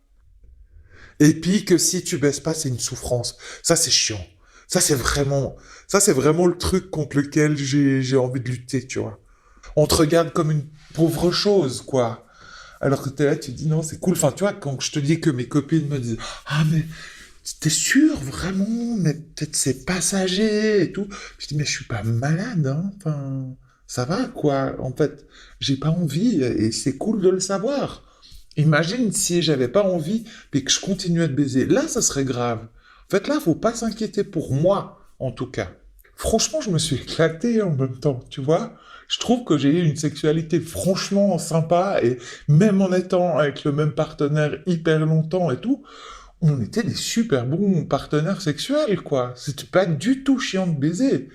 Et puis que si tu baisses pas, c'est une souffrance. Ça, c'est chiant. Ça, c'est vraiment le truc contre lequel j'ai envie de lutter, tu vois. On te regarde comme une pauvre chose, quoi. Alors que t'es là, tu te dis non, c'est cool. Enfin, tu vois, quand je te dis que mes copines me disent « Ah, mais t'es sûr, vraiment? Mais peut-être c'est passager et tout. » Je dis « Mais je suis pas malade, enfin... » Ça va, quoi. En fait, j'ai pas envie et c'est cool de le savoir. Imagine si j'avais pas envie et que je continuais de baiser. Là, ça serait grave. En fait, là, faut pas s'inquiéter pour moi, en tout cas. Franchement, je me suis éclaté en même temps, tu vois. Je trouve que j'ai eu une sexualité franchement sympa et même en étant avec le même partenaire hyper longtemps et tout, on était des super bons partenaires sexuels, quoi. C'était pas du tout chiant de baiser.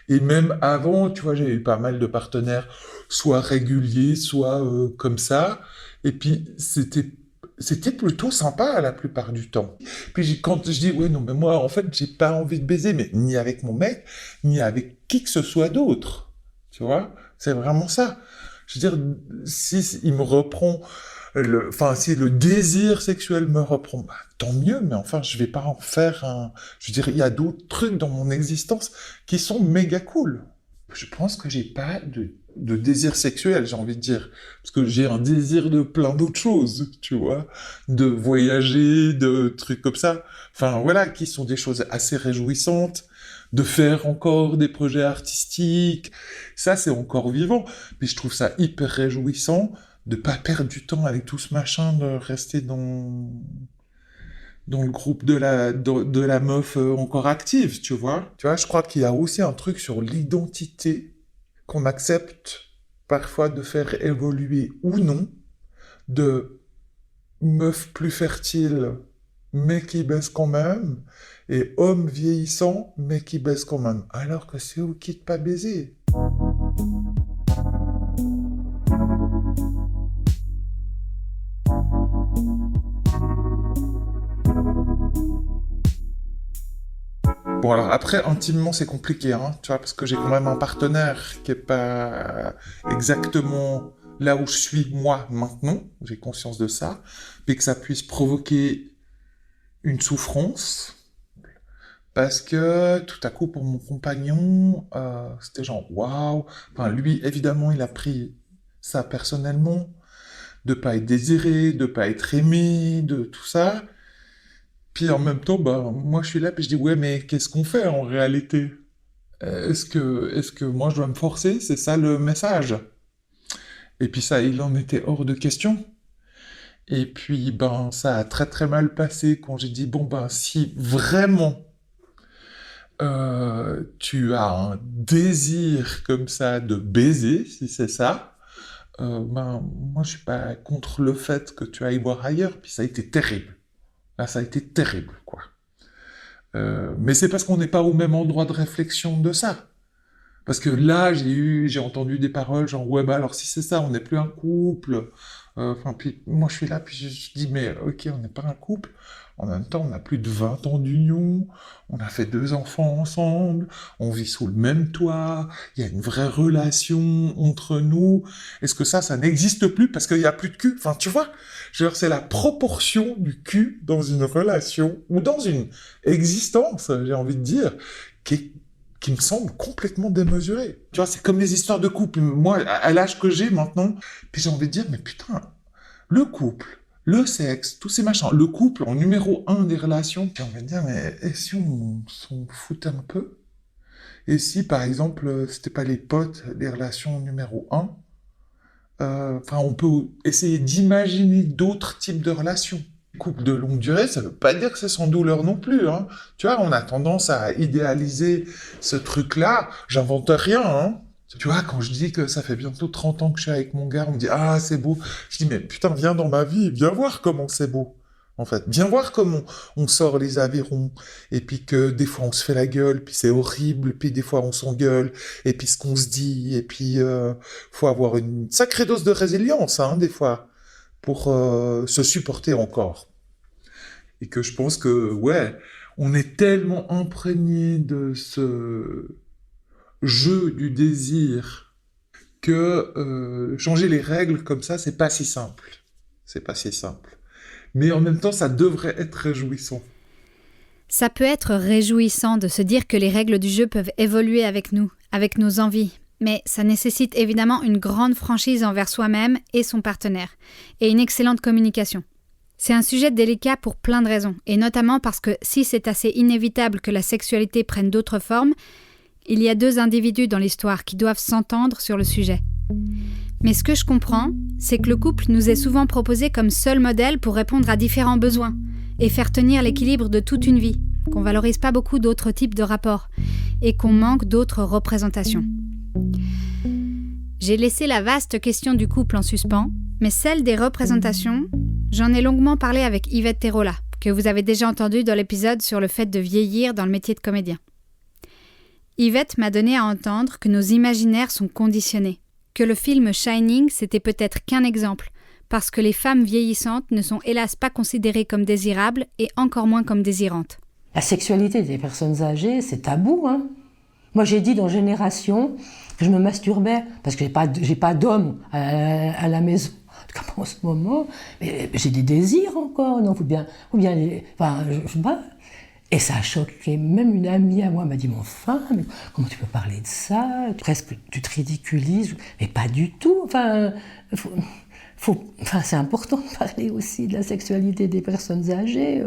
Et même avant, tu vois, j'ai eu pas mal de partenaires, soit réguliers, soit comme ça. Et puis, c'était plutôt sympa la plupart du temps. Puis quand je dis, ouais, non, mais moi, en fait, j'ai pas envie de baiser, mais ni avec mon mec, ni avec qui que ce soit d'autre. Tu vois, c'est vraiment ça. Je veux dire, si il me reprend... si le désir sexuel me reprend, tant mieux, mais enfin, je vais pas en faire un... Je veux dire, il y a d'autres trucs dans mon existence qui sont méga cool. Je pense que j'ai pas de désir sexuel, j'ai envie de dire. Parce que j'ai un désir de plein d'autres choses, tu vois. De voyager, de trucs comme ça. Enfin, voilà, qui sont des choses assez réjouissantes. De faire encore des projets artistiques. Ça, c'est encore vivant. Mais je trouve ça hyper réjouissant de pas perdre du temps avec tout ce machin, de rester dans le groupe de la meuf encore active, tu vois. Tu vois, je crois qu'il y a aussi un truc sur l'identité qu'on accepte parfois de faire évoluer ou non, de meuf plus fertile, mais qui baisse quand même, et homme vieillissant, mais qui baisse quand même. Alors que c'est ok de pas baiser. Bon, alors après, intimement, c'est compliqué, hein, tu vois, parce que j'ai quand même un partenaire qui est pas exactement là où je suis, moi, maintenant. J'ai conscience de ça. Mais que ça puisse provoquer une souffrance. Parce que, tout à coup, pour mon compagnon, c'était genre, waouh. Enfin, lui, évidemment, il a pris ça personnellement. De pas être désiré, de pas être aimé, de tout ça. Puis en même temps, moi je suis là, puis je dis, ouais, mais qu'est-ce qu'on fait en réalité? Est-ce que moi je dois me forcer? C'est ça le message. Et puis ça, il en était hors de question. Et puis, ça a très très mal passé quand j'ai dit, si vraiment tu as un désir comme ça de baiser, si c'est ça, moi je suis pas contre le fait que tu ailles voir ailleurs, puis ça a été terrible. Là, ça a été terrible, quoi. Mais c'est parce qu'on n'est pas au même endroit de réflexion de ça. Parce que là, j'ai entendu des paroles genre, ouais, alors si c'est ça, on n'est plus un couple. Puis moi, je suis là, puis je dis, mais ok, on n'est pas un couple. En même temps, on a plus de 20 ans d'union, on a fait 2 enfants ensemble, on vit sous le même toit, il y a une vraie relation entre nous. Est-ce que ça n'existe plus parce qu'il n'y a plus de cul? Enfin, tu vois, genre, c'est la proportion du cul dans une relation, ou dans une existence, j'ai envie de dire, qui me semble complètement démesurée. Tu vois, c'est comme les histoires de couple. Moi, à l'âge que j'ai maintenant, puis j'ai envie de dire, mais putain, le couple, le sexe, tous ces machins, le couple en numéro 1 des relations, puis on va dire, mais et si on s'en foutait un peu? Et si, par exemple, c'était pas les potes, les relations numéro 1, on peut essayer d'imaginer d'autres types de relations. Couple de longue durée, ça veut pas dire que c'est sans douleur non plus, hein. Tu vois, on a tendance à idéaliser ce truc-là, j'invente rien, hein. Tu vois, quand je dis que ça fait bientôt 30 ans que je suis avec mon gars, on me dit « Ah, c'est beau ». Je dis « Mais putain, viens dans ma vie, viens voir comment c'est beau. » En fait, viens voir comment on sort les avirons, et puis que des fois on se fait la gueule, puis c'est horrible, puis des fois on s'engueule, et puis ce qu'on se dit, et puis faut avoir une sacrée dose de résilience, hein, des fois, pour se supporter encore. Et que je pense que, ouais, on est tellement imprégné de ce jeu du désir que changer les règles comme ça, c'est pas si simple. C'est pas si simple. Mais en même temps, ça devrait être réjouissant. Ça peut être réjouissant de se dire que les règles du jeu peuvent évoluer avec nous, avec nos envies. Mais ça nécessite évidemment une grande franchise envers soi-même et son partenaire, et une excellente communication. C'est un sujet délicat pour plein de raisons, et notamment parce que si c'est assez inévitable que la sexualité prenne d'autres formes, il y a 2 individus dans l'histoire qui doivent s'entendre sur le sujet. Mais ce que je comprends, c'est que le couple nous est souvent proposé comme seul modèle pour répondre à différents besoins et faire tenir l'équilibre de toute une vie, qu'on valorise pas beaucoup d'autres types de rapports et qu'on manque d'autres représentations. J'ai laissé la vaste question du couple en suspens, mais celle des représentations, j'en ai longuement parlé avec Yvette Terola, que vous avez déjà entendu dans l'épisode sur le fait de vieillir dans le métier de comédien. Yvette m'a donné à entendre que nos imaginaires sont conditionnés, que le film Shining, c'était peut-être qu'un exemple, parce que les femmes vieillissantes ne sont hélas pas considérées comme désirables et encore moins comme désirantes. La sexualité des personnes âgées, c'est tabou, hein. Moi, j'ai dit dans Génération que je me masturbais, parce que j'ai pas d'homme à la maison, en tout cas pas en ce moment, mais j'ai des désirs encore, non, ou bien je sais pas. Et ça a choqué, même une amie à moi m'a dit « Mais enfin, mais comment tu peux parler de ça? Presque tu te ridiculises. » Mais pas du tout, c'est important de parler aussi de la sexualité des personnes âgées.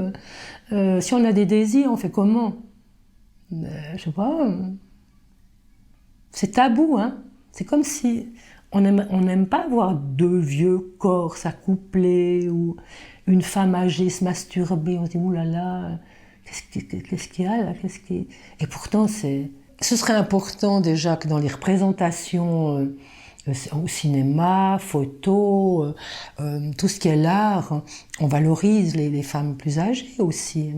Si on a des désirs, on fait comment? Je sais pas. C'est tabou, hein. C'est comme si on n'aime pas voir 2 vieux corps s'accoupler ou une femme âgée se masturber. On se dit « Ouh là là, qu'est-ce qu'il y a là? Et pourtant, ce serait important déjà que dans les représentations au cinéma, photo, tout ce qui est l'art, on valorise les femmes plus âgées aussi.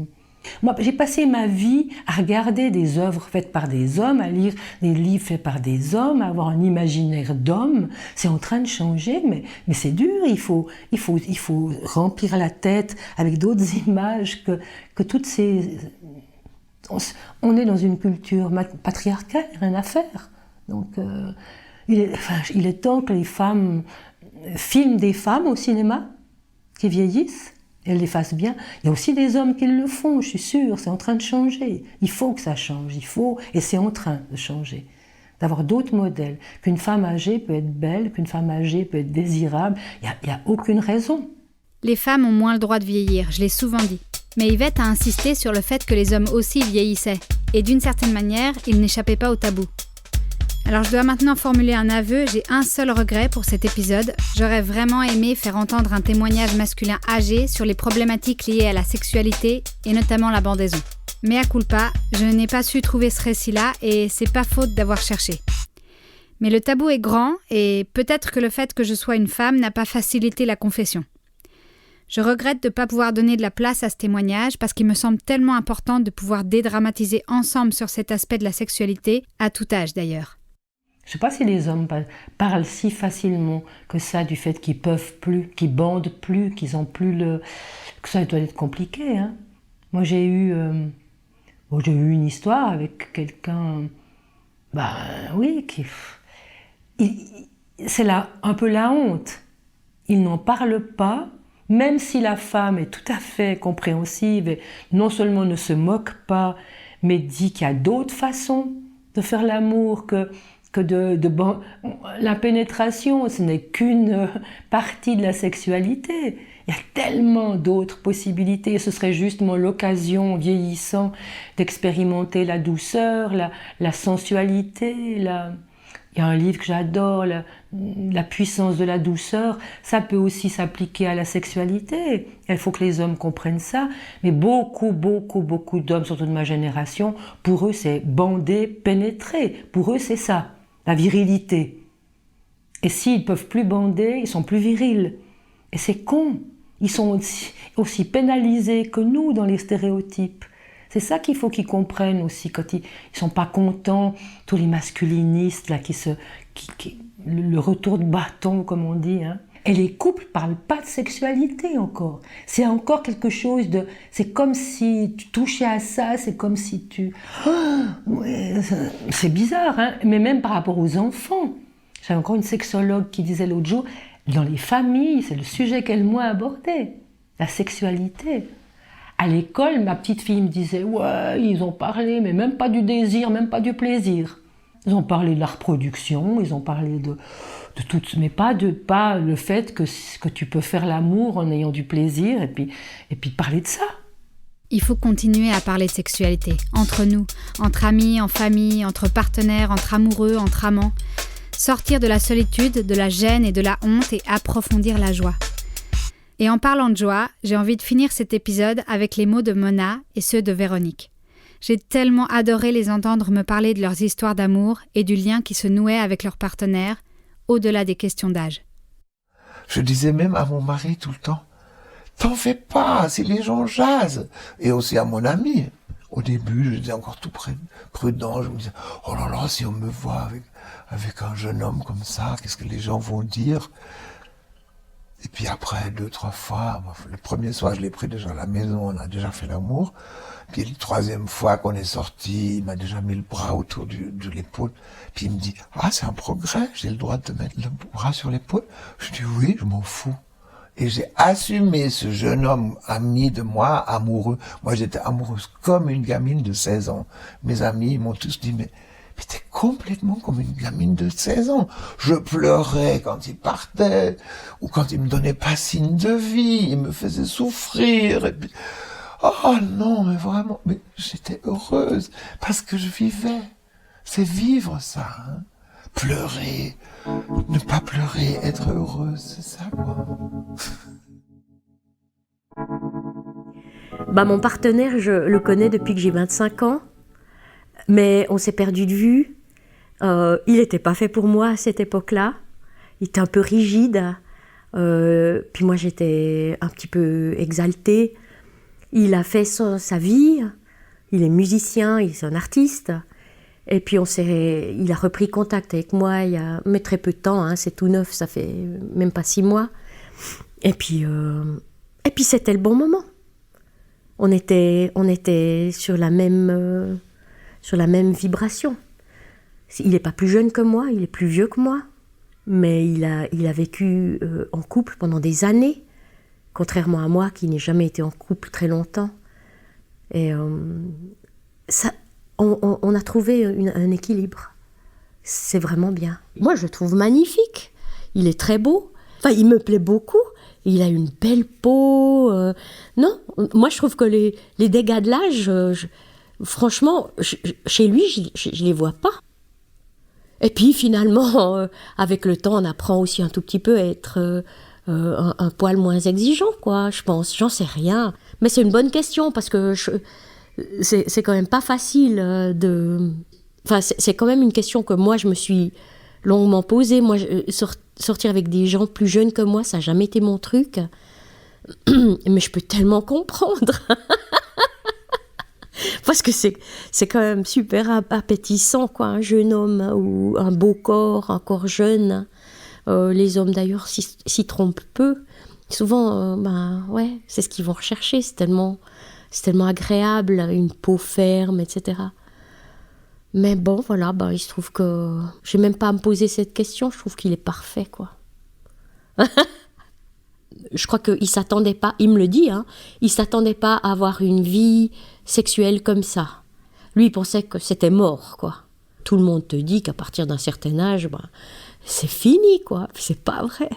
Moi, j'ai passé ma vie à regarder des œuvres faites par des hommes, à lire des livres faits par des hommes, à avoir un imaginaire d'homme. C'est en train de changer, mais c'est dur. Il faut remplir la tête avec d'autres images que toutes ces... on est dans une culture patriarcale, rien à faire. Donc, il est temps que les femmes filment des femmes au cinéma qui vieillissent, et elles les fassent bien. Il y a aussi des hommes qui le font, je suis sûre, c'est en train de changer. Il faut que ça change, et c'est en train de changer. D'avoir d'autres modèles, qu'une femme âgée peut être belle, qu'une femme âgée peut être désirable, il n'y a aucune raison. Les femmes ont moins le droit de vieillir, je l'ai souvent dit. Mais Yvette a insisté sur le fait que les hommes aussi vieillissaient. Et d'une certaine manière, ils n'échappaient pas au tabou. Alors je dois maintenant formuler un aveu, j'ai un seul regret pour cet épisode. J'aurais vraiment aimé faire entendre un témoignage masculin âgé sur les problématiques liées à la sexualité et notamment la bandaison. Mea culpa, je n'ai pas su trouver ce récit-là et c'est pas faute d'avoir cherché. Mais le tabou est grand et peut-être que le fait que je sois une femme n'a pas facilité la confession. Je regrette de ne pas pouvoir donner de la place à ce témoignage parce qu'il me semble tellement important de pouvoir dédramatiser ensemble sur cet aspect de la sexualité, à tout âge d'ailleurs. Je ne sais pas si les hommes parlent si facilement que ça du fait qu'ils peuvent plus, qu'ils bandent plus, qu'ils ont plus le... que ça doit être compliqué. Hein. Moi j'ai eu une histoire avec quelqu'un, c'est un peu la honte. Il n'en parle pas, même si la femme est tout à fait compréhensive et non seulement ne se moque pas, mais dit qu'il y a d'autres façons de faire l'amour la pénétration, ce n'est qu'une partie de la sexualité. Il y a tellement d'autres possibilités. Ce serait justement l'occasion, vieillissant, d'expérimenter la douceur, la sensualité. Il y a un livre que j'adore, La puissance de la douceur. Ça peut aussi s'appliquer à la sexualité. Il faut que les hommes comprennent ça. Mais beaucoup d'hommes, surtout de ma génération, pour eux, c'est bander, pénétrer. Pour eux, c'est ça. La virilité. Et s'ils ne peuvent plus bander, ils sont plus virils. Et c'est con. Ils sont aussi pénalisés que nous dans les stéréotypes. C'est ça qu'il faut qu'ils comprennent aussi quand ils sont pas contents, tous les masculinistes là le retour de bâton comme on dit. Hein. Et les couples parlent pas de sexualité encore. C'est encore quelque chose de... C'est comme si tu touchais à ça, c'est comme si tu... c'est bizarre, hein. Mais même par rapport aux enfants. J'avais encore une sexologue qui disait l'autre jour, dans les familles, c'est le sujet qu'elle m'a abordé, la sexualité. À l'école, ma petite fille me disait, ouais, ils ont parlé, mais même pas du désir, même pas du plaisir. Ils ont parlé de la reproduction, ils ont parlé de tout, mais pas le fait que tu peux faire l'amour en ayant du plaisir, et puis parler de ça. Il faut continuer à parler de sexualité, entre nous, entre amis, en famille, entre partenaires, entre amoureux, entre amants. Sortir de la solitude, de la gêne et de la honte et approfondir la joie. Et en parlant de joie, j'ai envie de finir cet épisode avec les mots de Mona et ceux de Véronique. J'ai tellement adoré les entendre me parler de leurs histoires d'amour et du lien qui se nouait avec leurs partenaires, au-delà des questions d'âge. Je disais même à mon mari tout le temps, t'en fais pas, si les gens jasent. Et aussi à mon ami. Au début, j'étais encore tout prudent. Je me disais, oh là là, si on me voit avec un jeune homme comme ça, qu'est-ce que les gens vont dire? Et puis après, 2-3 fois, le premier soir, je l'ai pris déjà à la maison, on a déjà fait l'amour. Puis la troisième fois qu'on est sorti, il m'a déjà mis le bras autour de l'épaule. Puis il me dit, ah, c'est un progrès, j'ai le droit de te mettre le bras sur l'épaule. Je dis, oui, je m'en fous. Et j'ai assumé ce jeune homme ami de moi, amoureux. Moi, j'étais amoureuse comme une gamine de 16 ans. Mes amis m'ont tous dit, mais t'es complètement comme une gamine de 16 ans. Je pleurais quand il partait, ou quand il me donnait pas signe de vie, il me faisait souffrir. Et puis, oh non, mais vraiment, mais j'étais heureuse, parce que je vivais. C'est vivre ça, hein. Pleurer, ne pas pleurer, être heureuse, c'est ça, quoi. Mon partenaire, je le connais depuis que j'ai 25 ans. Mais on s'est perdu de vue. Il n'était pas fait pour moi à cette époque-là. Il était un peu rigide. Puis moi, j'étais un petit peu exaltée. Il a fait sa vie. Il est musicien, il est un artiste. Et puis il a repris contact avec moi mais très peu de temps. Hein, c'est tout neuf, ça fait même pas 6 mois. Et puis c'était le bon moment. On était sur la même vibration. Il n'est pas plus jeune que moi, il est plus vieux que moi, mais il a vécu en couple pendant des années, contrairement à moi qui n'ai jamais été en couple très longtemps. Et on a trouvé un équilibre. C'est vraiment bien. Moi, je le trouve magnifique. Il est très beau. Enfin, il me plaît beaucoup. Il a une belle peau. Non, moi, je trouve que les dégâts de l'âge, franchement, chez lui, je les vois pas. Et puis, finalement, avec le temps, on apprend aussi un tout petit peu à être un poil moins exigeant, quoi, je pense. J'en sais rien. Mais c'est une bonne question, parce que c'est quand même pas facile de... Enfin, c'est quand même une question que moi, je me suis longuement posée. Moi, sortir avec des gens plus jeunes que moi, ça n'a jamais été mon truc. Mais je peux tellement comprendre. Parce que c'est quand même super appétissant, quoi, un jeune homme ou un beau corps, un corps jeune. Les hommes, d'ailleurs, s'y trompent peu. Souvent, ouais, c'est ce qu'ils vont rechercher. C'est tellement agréable, une peau ferme, etc. Mais bon, voilà, il se trouve que... Je n'ai même pas à me poser cette question, je trouve qu'il est parfait, quoi. Je crois qu'il ne s'attendait pas, il me le dit, hein, il ne s'attendait pas à avoir une vie sexuelle comme ça. Lui, il pensait que c'était mort, quoi. Tout le monde te dit qu'à partir d'un certain âge, c'est fini, quoi. C'est pas vrai.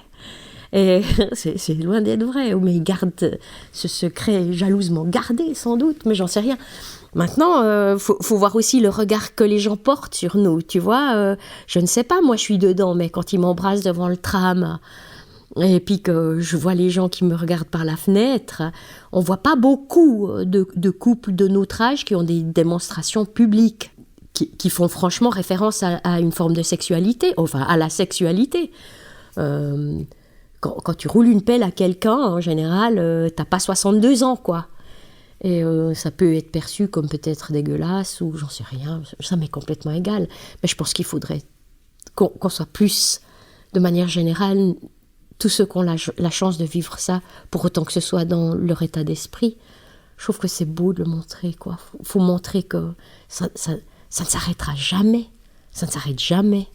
Et c'est loin d'être vrai. Mais il garde ce secret jalousement gardé, sans doute, mais j'en sais rien. Maintenant, faut voir aussi le regard que les gens portent sur nous, tu vois. Je ne sais pas, moi je suis dedans, mais quand ils m'embrassent devant le tram, et puis que je vois les gens qui me regardent par la fenêtre, on voit pas beaucoup de couples de notre âge qui ont des démonstrations publiques, qui font franchement référence à une forme de sexualité, enfin à la sexualité. Quand tu roules une pelle à quelqu'un, en général, t'as pas 62 ans, quoi. Et ça peut être perçu comme peut-être dégueulasse, ou j'en sais rien, ça m'est complètement égal. Mais je pense qu'il faudrait qu'on soit plus, de manière générale, tous ceux qui ont la chance de vivre ça, pour autant que ce soit dans leur état d'esprit. Je trouve que c'est beau de le montrer, quoi. Faut montrer que ça ne s'arrêtera jamais. Ça ne s'arrête jamais.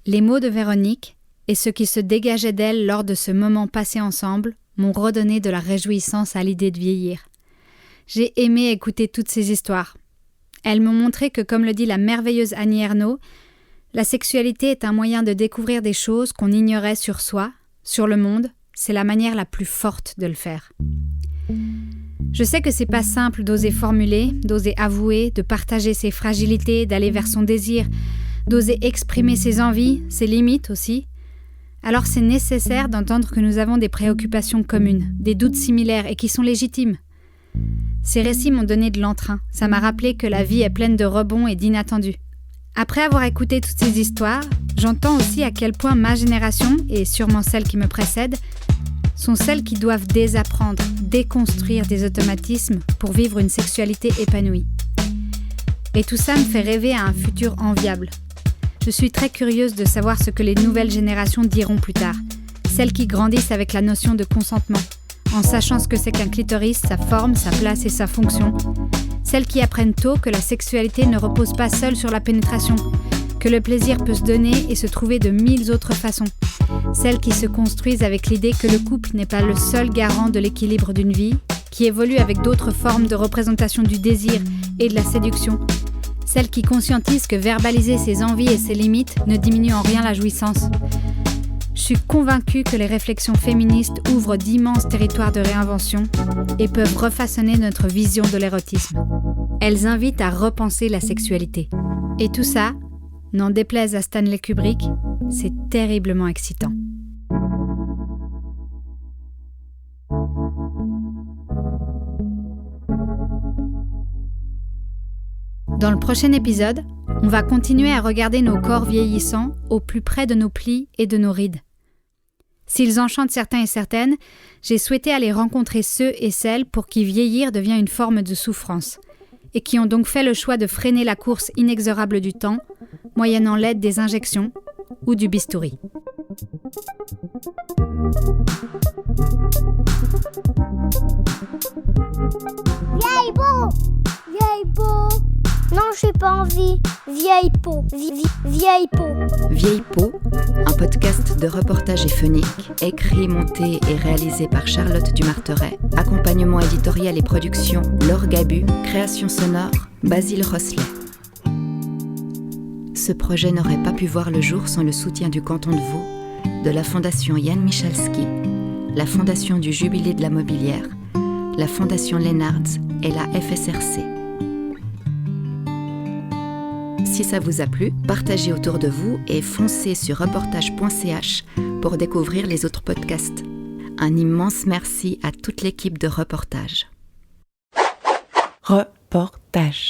Les mots de Véronique et ce qui se dégageait d'elle lors de ce moment passé ensemble m'ont redonné de la réjouissance à l'idée de vieillir. J'ai aimé écouter toutes ces histoires. Elles m'ont montré que, comme le dit la merveilleuse Annie Ernaux, la sexualité est un moyen de découvrir des choses qu'on ignorait sur soi, sur le monde. C'est la manière la plus forte de le faire. Je sais que c'est pas simple d'oser formuler, d'oser avouer, de partager ses fragilités, d'aller vers son désir, d'oser exprimer ses envies, ses limites aussi. Alors c'est nécessaire d'entendre que nous avons des préoccupations communes, des doutes similaires et qui sont légitimes. Ces récits m'ont donné de l'entrain. Ça m'a rappelé que la vie est pleine de rebonds et d'inattendus. Après avoir écouté toutes ces histoires, j'entends aussi à quel point ma génération, et sûrement celle qui me précède, sont celles qui doivent désapprendre, déconstruire des automatismes pour vivre une sexualité épanouie. Et tout ça me fait rêver à un futur enviable. Je suis très curieuse de savoir ce que les nouvelles générations diront plus tard, celles qui grandissent avec la notion de consentement, en sachant ce que c'est qu'un clitoris, sa forme, sa place et sa fonction. Celles qui apprennent tôt que la sexualité ne repose pas seule sur la pénétration, que le plaisir peut se donner et se trouver de 1000 autres façons. Celles qui se construisent avec l'idée que le couple n'est pas le seul garant de l'équilibre d'une vie, qui évolue avec d'autres formes de représentation du désir et de la séduction. Celles qui conscientisent que verbaliser ses envies et ses limites ne diminue en rien la jouissance. Je suis convaincue que les réflexions féministes ouvrent d'immenses territoires de réinvention et peuvent refaçonner notre vision de l'érotisme. Elles invitent à repenser la sexualité. Et tout ça, n'en déplaise à Stanley Kubrick, c'est terriblement excitant. Dans le prochain épisode, on va continuer à regarder nos corps vieillissants au plus près de nos plis et de nos rides. S'ils enchantent certains et certaines, j'ai souhaité aller rencontrer ceux et celles pour qui vieillir devient une forme de souffrance, et qui ont donc fait le choix de freiner la course inexorable du temps, moyennant l'aide des injections ou du bistouri. Vieille peau. Non, j'ai pas envie. Vieille peau. Vieille peau. Vieille peau, un podcast de reportage phonique, écrit, monté et réalisé par Charlotte Dumarteret. Accompagnement éditorial et production, Laure Gabu. Création sonore, Basile Rosselet. Ce projet n'aurait pas pu voir le jour sans le soutien du canton de Vaud, de la Fondation Jan Michalski, la Fondation du Jubilé de la Mobilière, la Fondation Lennartz et la FSRC. Si ça vous a plu, partagez autour de vous et foncez sur reportage.ch pour découvrir les autres podcasts. Un immense merci à toute l'équipe de Reportage. Reportage.